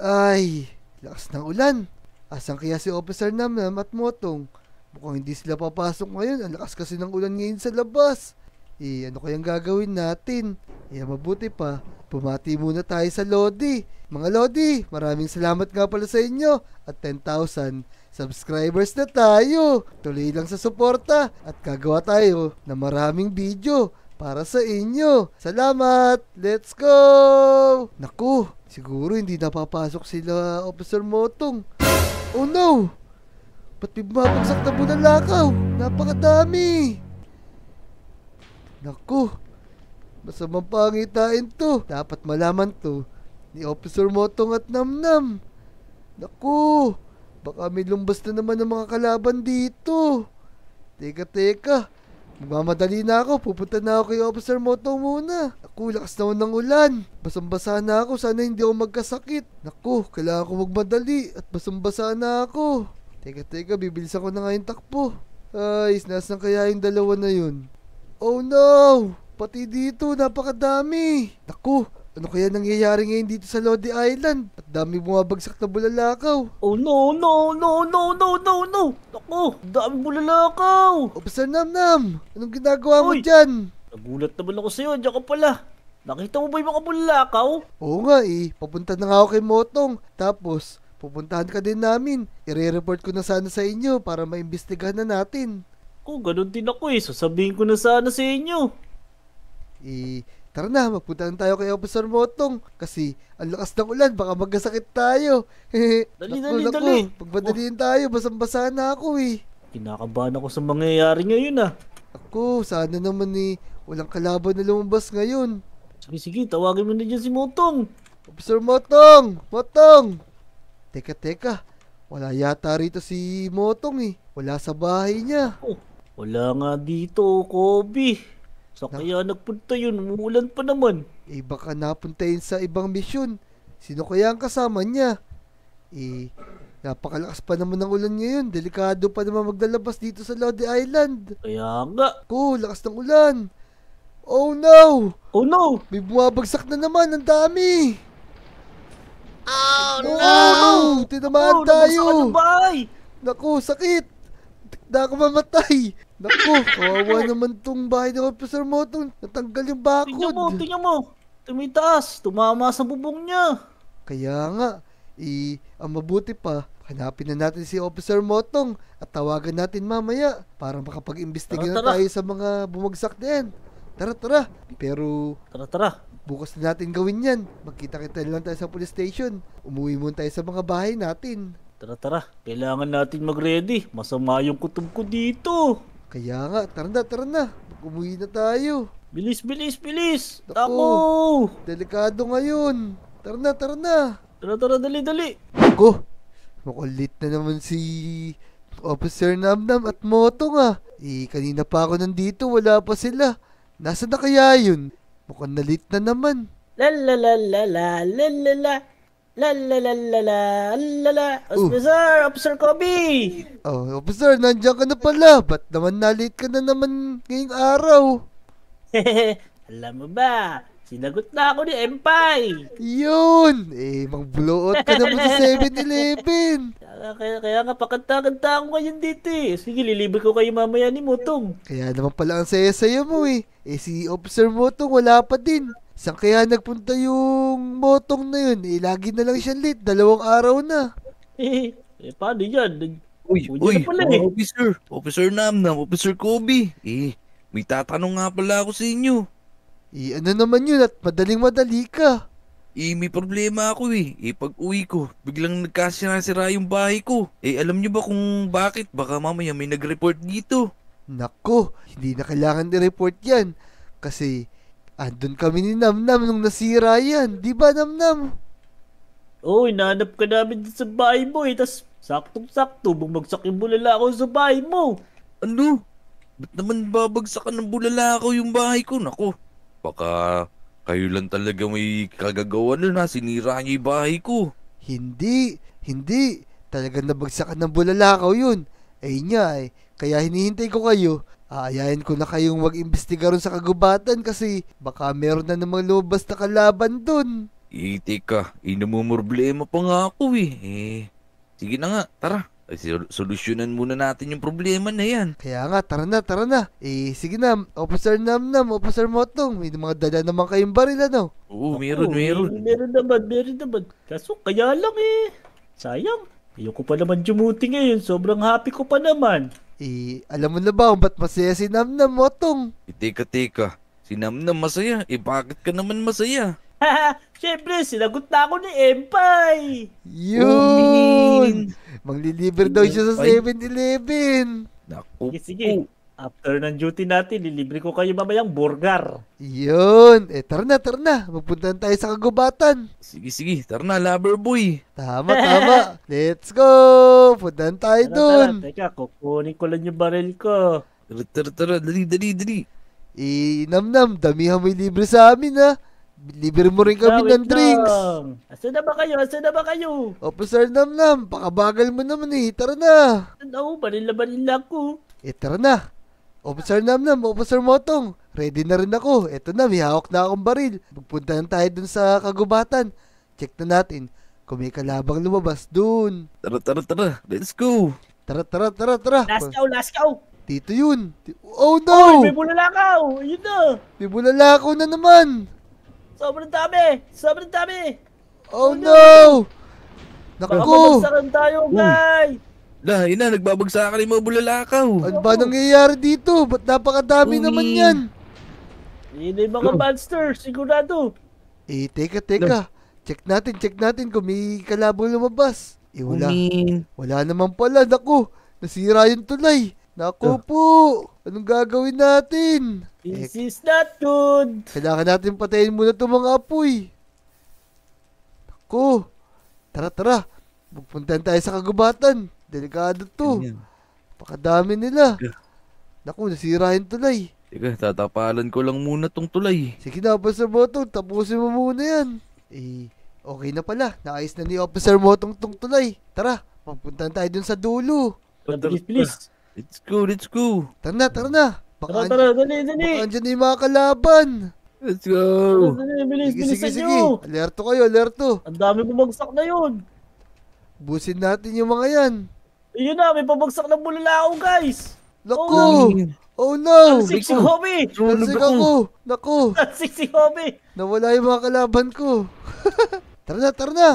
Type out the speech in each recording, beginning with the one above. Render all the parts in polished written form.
Ay, lakas ng ulan. Asan kaya si Officer Namnam at Motong? Mukhang hindi sila papasok ngayon. Ang lakas kasi ng ulan ngayon sa labas. Ano kayang gagawin natin? Mabuti pa. Pumati muna tayo sa Lodi. Mga Lodi, maraming salamat nga pala sa inyo. At 10,000 subscribers na tayo. Tuloy lang sa suporta. At gagawa tayo ng maraming video para sa inyo. Salamat! Let's go! Naku, siguro hindi napapasok sila Officer Motong. Oh no! Ba't may bumabagsak na bunalakaw? Napakadami! Naku, masamang pangitain to. Dapat malaman to ni Officer Motong at Namnam. Naku, baka may lumbas na naman ng mga kalaban dito. Teka. Magmamadali na ako. Pupunta na ako kay Officer Motong muna. Naku, lakas naman ng ulan. Basang-basa na ako. Sana hindi ako magkasakit. Naku, kailangan ko magmadali. At basang-basa na ako. Teka, bibilisan ko na nga yung takbo. Ay, nasan kaya yung dalawa na yun? Oh no! Pati dito, napakadami. Naku, ano kaya nangyayari ngayon dito sa Lodi Island? At dami bumabagsak na bulalakaw. Oh no. Naku, dami bulalakaw. Officer Namnam, anong ginagawa mo Uy! dyan? Nagulat naman ako sa'yo, diyan ka pala. Nakita mo ba yung mga bulalakaw? Oo nga papunta na nga ako kay Motong. Tapos, pupuntahan ka din namin. I-report ko na sana sa inyo para maimbestigahan na natin. Kung ganun din ako sasabihin ko na sana sa inyo. Tara na, magpunta na tayo kay Officer Motong. Kasi, ang lakas ng ulan, baka magkasakit tayo. Dali. Pagmadaliin tayo, basang-basa na ako Kinakabahan ako sa mangyayari ngayon Ako, sana naman walang kalaban na lumabas ngayon. Sige, tawagin mo na dyan si Motong. Officer Motong! Teka, wala yata rito si Motong Wala sa bahay niya. Oh, wala nga dito, Kobe. Sa kaya nagpunta yun, umuulan pa naman. Baka napunta yun sa ibang misyon. Sino kaya ang kasama niya? Napakalakas pa naman ng ulan ngayon. Delikado pa naman maglalabas dito sa Lodi Island. Kaya nga. Lakas ng ulan. Oh no! Oh no! May bumabagsak na naman. Ang dami! Oh no! Tinamaan tayo! Naku, sakit! Na ako mamatay! Naku, kawawa naman tong bahay ni Officer Motong. Natanggal yung bakod. Tingnan mo. Tumitaas. Tumama sa bubong niya. Kaya nga, ang mabuti pa, hanapin na natin si Officer Motong at tawagan natin mamaya para makapag-imbestiga na tayo sa mga bumagsak din. Tara. Pero, Tara. bukas na natin gawin yan. Magkita-kita lang tayo sa police station. Umuwi muna tayo sa mga bahay natin. Tara. Kailangan natin mag-ready. Masama yung kutob ko dito. Kaya nga, tara na. Umuwi na tayo. Bilis. Naku, Ako! delikado ngayon. Tara na. Tara, dali. Ako, makulit na naman si Officer Namnam at Motong kanina pa ako nandito, wala pa sila. Nasaan na kaya yun? Mukhang nalit na naman. La. Officer Kobe! Officer, nandiyan ka na pala. Ba't naman nalit ka na naman ngayong araw? Alam mo ba, sinagot na ako ni Empay. Yun! Mag-blow out ka naman sa 7-Eleven. Kaya nga pakanta-kanta ako ngayon dito Sige, lilibre ko kayo mamaya ni Motong. Kaya naman pala ang saya-saya mo si Officer Motong wala pa din. Saan kaya nagpunta yung Motong na yun? Lagi na lang siya late. 2 araw na. Paano yan? Uy, Officer Namnam, Officer Kobe. May tatanong nga pala ako sa inyo. Ano naman yun at madaling-madali ka? May problema ako pag uwi ko, biglang nagkasira-sira yung bahay ko. Alam nyo ba kung bakit? Baka mamaya may nag-report dito. Nako, hindi na kailangan i-report yan. Kasi, andun kami ni Namnam nung nasira yan. Di ba, Namnam? Hinahanap ka namin sa bahay mo Tas, saktong-sakto, bumagsak yung bulalakaw sa bahay mo. Ano? Ba't naman babagsakan ng bulalakaw yung bahay ko? Nako, baka kayo lang talaga may kagagawa nun sinira niyo yung bahay ko. Hindi. Talagang nabagsakan ng bulalakaw yun. Kaya hinihintay ko kayo. Aayahin ko na kayong mag-imbestiga ron sa kagubatan kasi baka meron na namang lumabas na kalaban dun. Teka, namumroblema pa nga ako eh. Sige na nga, tara. Solusyonan muna natin yung problema na yan. Kaya nga, tara na, tara na. Sige na, Officer Namnam, Officer Motong, may mga dala naman kayong baril, ano? Oo, Oo, meron. Meron naman. Kaso kaya lang eh. Sayang. Ayoko pa naman dumuti ngayon. Sobrang happy ko pa naman. Alam mo na ba kung ba't masaya si Namnam, Motong? Teka. Si Namnam masaya. Bakit ka naman masaya? Haha, syempre, sinagot na ako ni Empay. Yun! Manglilibre daw siya sa Ay. 7-Eleven. Naku. Sige. After ng duty natin, lilibre ko kayo mamayang burger. Yun! Tara na. Magpunta tayo sa kagubatan. Sige. Tara na, lover boy. Tama. Let's go! Puntahan tayo dun. Teka, kukunin ko lang yung baril ko. Tara. Dali. Namnam, damihan mo yung libre sa amin, ha? Libre mo rin kami Wait ng drinks. lang. Asan na ba kayo? Officer Namnam, pakabagal mo naman eh. Tara na. Ano, baril ko. Tara na. Officer Namnam, Officer Motong, ready na rin ako. Eto na, may hawak na akong baril. Magpunta na tayo dun sa kagubatan. Check na natin kung may kalabang lumabas dun. Tara. Let's go. Tara. Last cow. Dito yun. Oh Oh, no! may bulalakaw. Ayun na. May bulalakaw na naman. Sobrang dami. Oh no! Baka Naku! mabagsakan tayo, guys. Ina, nagbabagsakan yung mga bulalakaw. Ano ba nangyayari dito? Ba't napakadami Uy. naman yan? Yun yung mga monsters, sigurado. Teka. Check natin kung may kalabang lumabas. Wala naman pala. Naku, nasira yung tulay. Naku po, anong gagawin natin? This is not good. Kailangan natin patayin muna itong mga apoy. Naku, tara. Magpuntahan tayo sa kagubatan. Delikado to. Pakadami nila. Naku, nasira yung tulay. Teka, tatapalan ko lang muna tong tulay. Sige na, Officer Motong, tapusin mo muna yan. Okay na pala. Naayos na ni Officer Motong tong tulay. Tara, magpuntahan tayo dun sa dulo. Please. Let's go. Tara na. Tara, dali. Baka andyan na yung mga kalaban. Let's go. Bilisan Sige. nyo. Alerto. Ang dami bumagsak na yun. Busin natin yung mga yan. Ayun na, may pabagsak na bulalakaw, guys. Naku! Oh no! Ang sexy hobby. Nansik ako! Naku! Ang sexy hobby. Nawala yung mga kalaban ko. Tara na!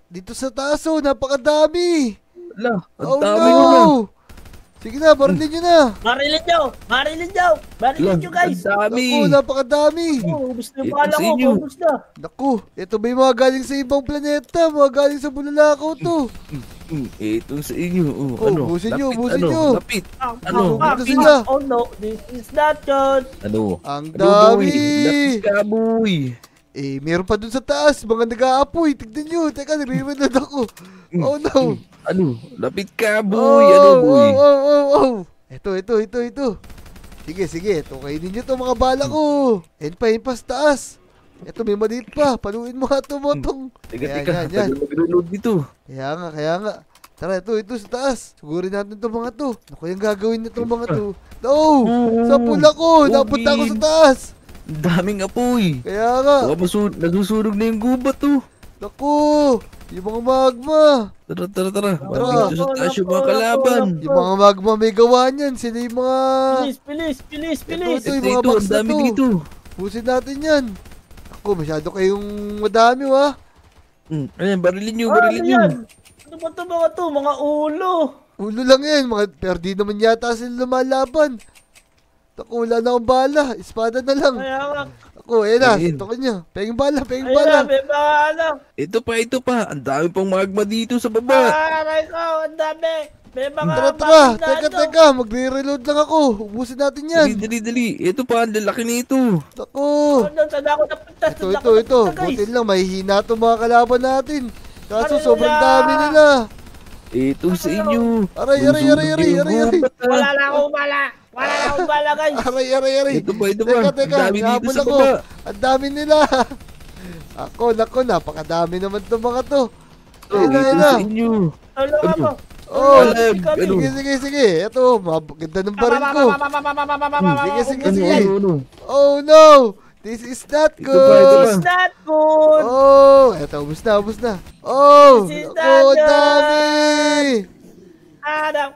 Dito sa taas oh, napakadami! Ala, ang Oh dami ko na. no! Sige na, barilin nyo na! Marilin nyo, guys. Ang dami. Naku, napakadami! Ubus na yung Ito bala sa ko. inyo. Ubus na. Naku, ito ba yung mga galing sa ibang planeta? Mga galing sa bulalakaw to. Ito sa inyo. busin nyo. Lapit. Ano? Dito sila. Oh no, this is not good. Ang dami! Lapit ka, boy. Meron pa dun sa taas, mga nag-aapoy. Tignan nyo, teka, nare-reload ako. Oh no! Lapit ka, boy. Boy? Oh. Ito. Sige. Ito, kainin nyo to mga bala ko. Yan pa sa taas. Ito, may maliit pa. Paluin mo nga ito, Motong. Teka. Yan. Mag-reload dito. Kaya nga. Tara, ito sa taas. Sugurin natin itong mga to. Naku, yung gagawin nitong mga to. No! Sa pula ko! Napunta ako sa taas! Ang daming apoy. Kaya nga. Baka nagsusunog na yung gubat, Naku! Yung mga magma. Tara. Dito sa taas yung mga kalaban. Yung mga magma may gawa niyan. Sila yung mga... Bilis. Ito, yung mga Ito, box ang na dami to. dito. Pusin natin yan. Ako, masyado kayong madami, wa? Ayan, barilin nyo. Ano ba ito mga to? Mga ulo. Ulo lang yan. Pero di naman yata sila lumalaban. Ako, wala na akong bala. Espada na lang. Kaya nga. Ako, ayan na. Ayun. Ito ko niya. Penging bala. Ayun na, may mga ano. Ito pa. Ang dami pang magma dito sa baba. Aray ko, ang dami. May mga Tara. bakit na ano. Teka. Magre-reload lang ako. Ubusin natin yan. Dali. Ito pa, ang lalaki nito. Ako. Saan ako napunta? Ito. Buti lang. Mahihina itong mga kalaban natin. Kaso Ano sobrang yan? dami nila. Ito sa inyo. Aray. Susunog yung gubat, Wala na akong bala, guys. Aray. Ito pa. Teka. Ang dami dito Hinabol sa ako. baba. Ang dami nila. Ako, napakadami naman itong mga to. Ayun Ito na. sa inyo. Ano ka mo? Oh, Alam, ano? sige. Ito, ganda ng baril ko. Sige. Ano? Oh no! This is not Ito ba, ito good. ba? It's not good! Oh, eto, ubus na. Oh, This is ako, not ang good. dami. Anak!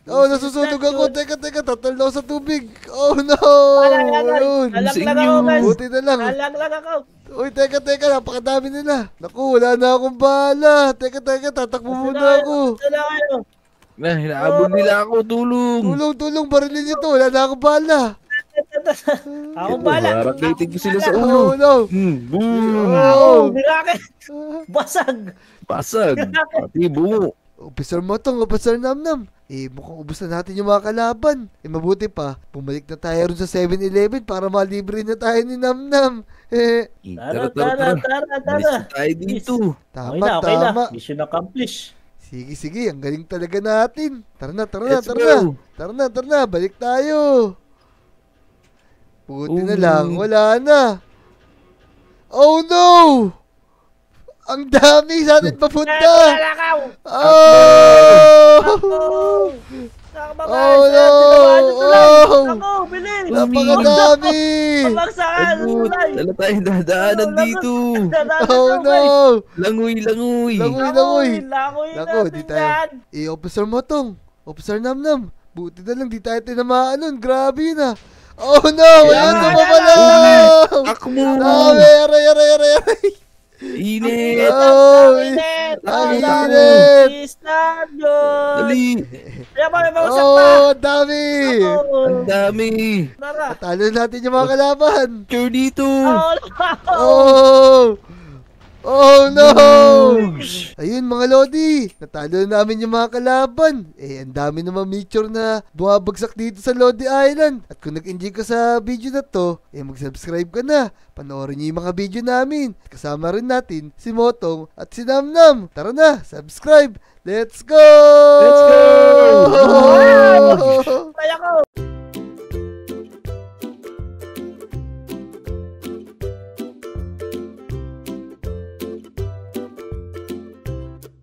Oh, nasusunog ako. Teka, tatal na ako sa tubig. Oh, no. Ayun. Nalaglag ako, guys. Buti na lang. Nalaglag ako. Uy, teka, napakadami nila. Naku, wala na akong bala. Teka, tatakbo muna ako. Ito na kayo. Hinahabol nila ako, tulong. Tulong, barilin niyo to. Wala na akong bala. Ako bala. Harakating ko sila sa Oh, ulo. no. Boom! Oh. Miracle. Basag. Basag. Pati bungo. Officer Motong, Officer Namnam. Mukhang ubos na natin yung mga kalaban. Mabuti pa, bumalik na tayo ron sa 7-Eleven para malibre na tayo ni Namnam. Tara. Alis na tayo dito. Okay Tama. na. Mission accomplished. Sige, ang galing talaga natin. Tara na. Let's go. Tara na, balik tayo. Buti na lang, wala na. Oh no! Ang dami sa atin papunta! Nakaw! Oh! Oh no! Oh! Ako, bilis! Napakadami! Pabagsakan! Agut, wala tayong dadaanan dito. Oh no! Langoy. Langoy! Langoy Naku, natin di tayo. yan! Officer Motong, Officer Namnam, buti na lang di tayo tinamaan nun. Grabe yun ah. Oh no! Wala Yan. na mapalaw! Akmo. Dami! Aray! Init. Oh! Init! Ang Ang init! Is not good! Dali. Kaya pa, may mausap pa! Oh! Ang dami! Ang dami. Tara! Talo natin yung mga kalaban! Sure dito. Oh, Oh! Oh no! Ayun mga Lodi, natalo na namin yung mga kalaban. Ang dami naman meteor na bumabagsak dito sa Lodi Island. At kung nag-enjoy ka sa video na to, mag-subscribe ka na. Panoorin niyo yung mga video namin. Kasama rin natin si Motong at si Namnam. Tara na, subscribe! Let's go! Let's go!